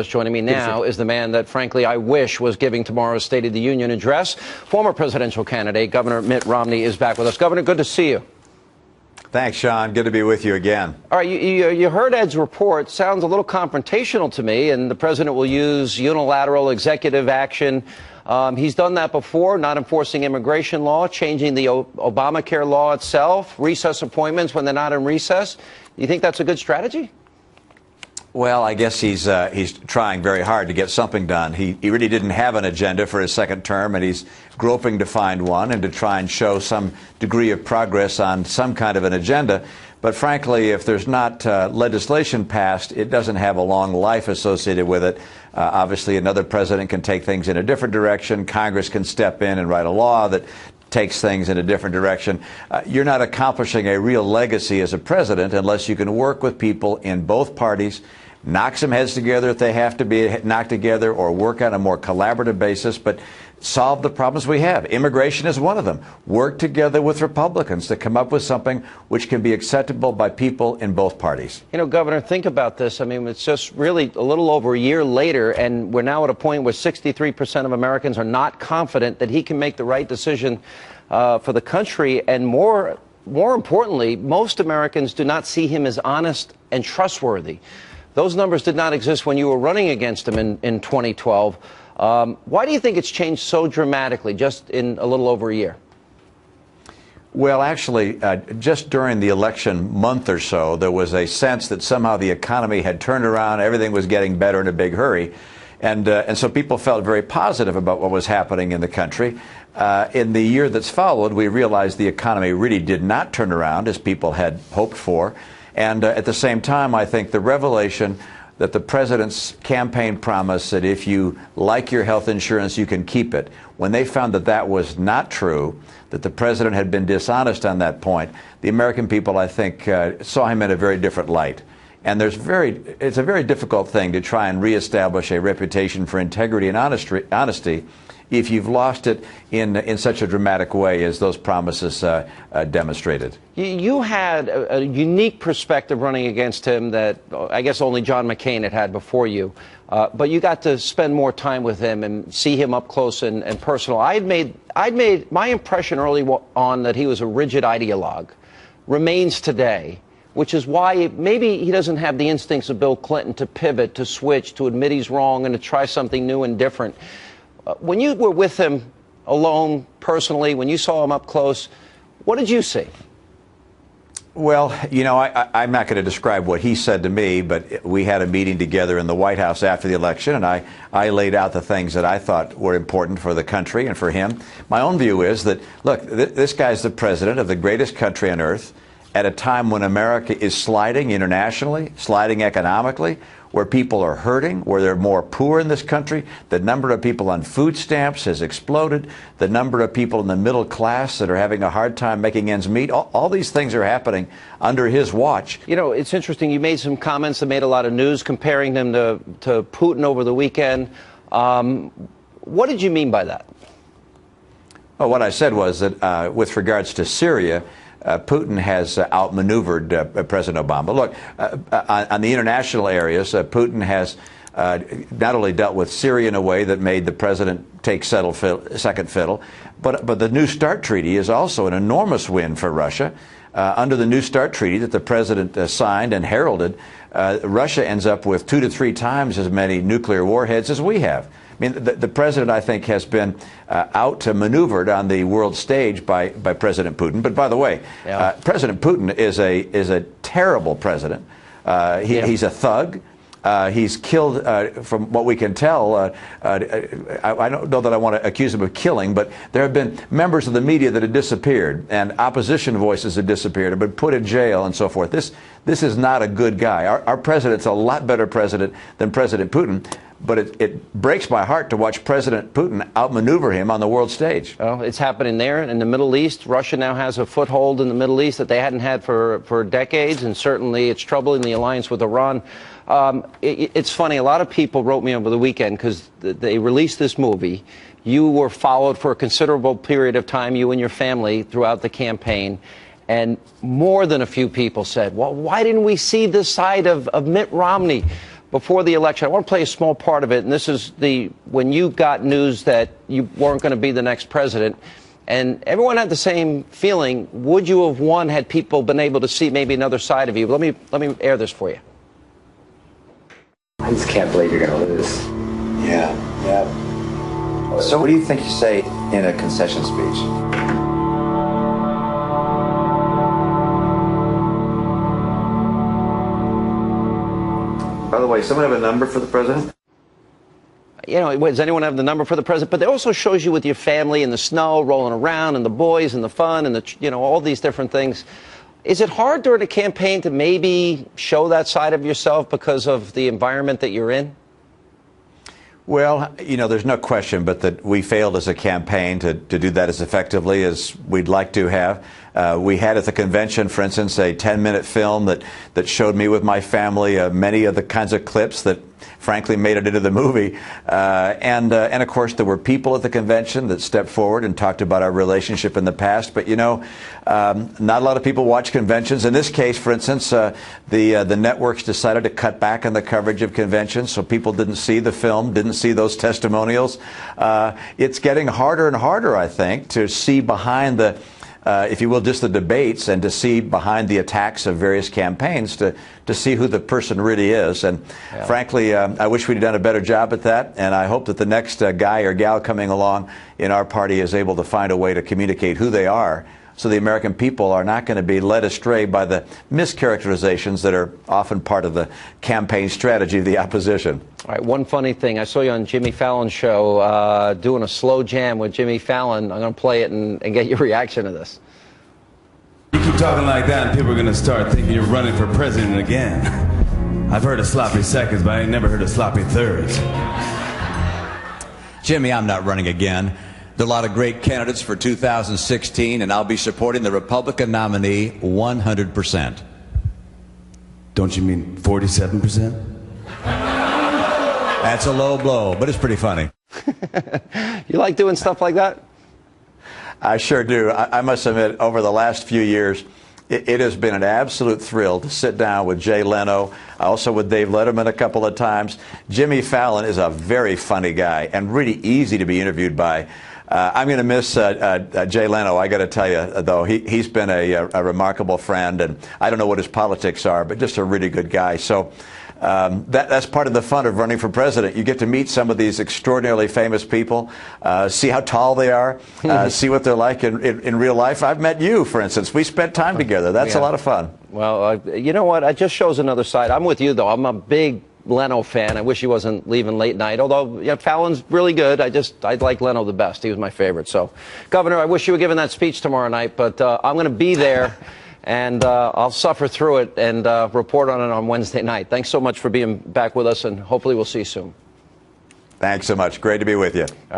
Joining me now is the man that, frankly, I wish was giving tomorrow's State of the Union address. Former presidential candidate, Governor Mitt Romney, is back with us. Governor, good to see you. Thanks, Sean. Good to be with you again. All right, you heard Ed's report. Sounds a little confrontational to me, and the president will use unilateral executive action. He's done that before, not enforcing immigration law, changing the Obamacare law itself, recess appointments when they're not in recess. You think that's a good strategy? Well, I guess he's trying very hard to get something done. He really didn't have an agenda for his second term, and he's groping to find one and to try and show some degree of progress on some kind of an agenda. But frankly, if there's not legislation passed, it doesn't have a long life associated with it. Obviously, another president can take things in a different direction. Congress can step in and write a law that takes things in a different direction. You're not accomplishing a real legacy as a president unless you can work with people in both parties, knock some heads together if they have to be knocked together, or work on a more collaborative basis, but solve the problems we have. Immigration is one of them. Work together with Republicans to come up with something which can be acceptable by people in both parties. You know, Governor, think about this. I mean, it's just really a little over a year later, and we're now at a point where 63% of Americans are not confident that he can make the right decision for the country. And more importantly, most Americans do not see him as honest and trustworthy. Those numbers did not exist when you were running against him in 2012. Why do you think it's changed so dramatically just in a little over a year? Well, actually, just during the election month or so, there was a sense that somehow the economy had turned around, everything was getting better in a big hurry. And so people felt very positive about what was happening in the country. In the year that's followed, we realized the economy really did not turn around as people had hoped for. And at the same time, I think the revelation that the president's campaign promise that if you like your health insurance, you can keep it, when they found that that was not true, that the president had been dishonest on that point, the American people, I think, saw him in a very different light. And it's a very difficult thing to try and reestablish a reputation for integrity and honesty if you've lost it in such a dramatic way as those promises demonstrated. You had a unique perspective running against him that I guess only John McCain had before you. But you got to spend more time with him and see him up close and personal. I'd made my impression early on that he was a rigid ideologue, remains today, which is why maybe he doesn't have the instincts of Bill Clinton to pivot, to switch, to admit he's wrong, and to try something new and different. When you were with him alone, personally, when you saw him up close, what did you see? Well, you know, I'm not going to describe what he said to me, but we had a meeting together in the White House after the election, and I laid out the things that I thought were important for the country and for him. My own view is that, look, this guy's the president of the greatest country on earth at a time when America is sliding internationally, sliding economically, where people are hurting, where they're more poor in this country. The number of people on food stamps has exploded. The number of people in the middle class that are having a hard time making ends meet. All these things are happening under his watch. You know, it's interesting. You made some comments that made a lot of news comparing him to Putin over the weekend. What did you mean by that? Well, what I said was that with regards to Syria, Putin has outmaneuvered President Obama. Look, on the international areas, Putin has not only dealt with Syria in a way that made the president take second fiddle, but the New START treaty is also an enormous win for Russia. Under the New START treaty that the president signed and heralded, Russia ends up with 2 to 3 times as many nuclear warheads as we have. I mean, the president, I think, has been outmaneuvered on the world stage by President Putin. But by the way, President Putin is a terrible president. He's a thug. He's killed, from what we can tell, I don't know that I want to accuse him of killing, but there have been members of the media that have disappeared, and opposition voices have disappeared, have been put in jail and so forth. This is not a good guy. Our president's a lot better president than President Putin. But it breaks my heart to watch President Putin outmaneuver him on the world stage. Well, it's happening there in the Middle East. Russia now has a foothold in the Middle East that they hadn't had for decades, and certainly it's troubling the alliance with Iran. It's funny, a lot of people wrote me over the weekend because they released this movie. You were followed for a considerable period of time, you and your family, throughout the campaign. And more than a few people said, well, why didn't we see this side of Mitt Romney? before the election. I want to play a small part of it, and this is when you got news that you weren't going to be the next president, and everyone had the same feeling. Would you have won had people been able to see maybe another side of you? Let me air this for you. I just can't believe you're going to lose. Yeah. So what do you think you say in a concession speech? By the way, someone have a number for the president? You know, does anyone have the number for the president? But it also shows you with your family in the snow, rolling around, and the boys, and the fun, and all these different things. Is it hard during a campaign to maybe show that side of yourself because of the environment that you're in? Well, there's no question but that we failed as a campaign to do that as effectively as we'd like to have. We had at the convention, for instance, a 10-minute film that showed me with my family many of the kinds of clips that frankly made it into the movie. And of course, there were people at the convention that stepped forward and talked about our relationship in the past. But, not a lot of people watch conventions. In this case, for instance, the networks decided to cut back on the coverage of conventions, so people didn't see the film, didn't see those testimonials. It's getting harder and harder, I think, to see behind the if you will, just the debates, and to see behind the attacks of various campaigns, to see who the person really is. And frankly, I wish we'd done a better job at that, and I hope that the next guy or gal coming along in our party is able to find a way to communicate who they are, so the American people are not going to be led astray by the mischaracterizations that are often part of the campaign strategy of the opposition. All right, one funny thing. I saw you on Jimmy Fallon's show doing a slow jam with Jimmy Fallon. I'm going to play it and get your reaction to this. You keep talking like that and people are going to start thinking you're running for president again. I've heard of sloppy seconds, but I ain't never heard of sloppy thirds. Jimmy, I'm not running again. There are a lot of great candidates for 2016, and I'll be supporting the Republican nominee 100%. Don't you mean 47%? That's a low blow, but it's pretty funny. You like doing stuff like that? I sure do. I must admit, over the last few years, it has been an absolute thrill to sit down with Jay Leno, also with Dave Letterman a couple of times. Jimmy Fallon is a very funny guy and really easy to be interviewed by. I'm going to miss Jay Leno, I got to tell you, though. He's been a remarkable friend, and I don't know what his politics are, but just a really good guy. So that's part of the fun of running for president. You get to meet some of these extraordinarily famous people, see how tall they are, see what they're like in real life. I've met you, for instance. We spent time together. That's a lot of fun. Well, you know what? It just shows another side. I'm with you, though. I'm a big Leno fan. I wish he wasn't leaving late night, although Fallon's really good. I like Leno the best. He was my favorite. So, Governor, I wish you were giving that speech tomorrow night, but I'm going to be there, and I'll suffer through it and report on it on Wednesday night. Thanks so much for being back with us, and hopefully we'll see you soon. Thanks so much. Great to be with you. All right.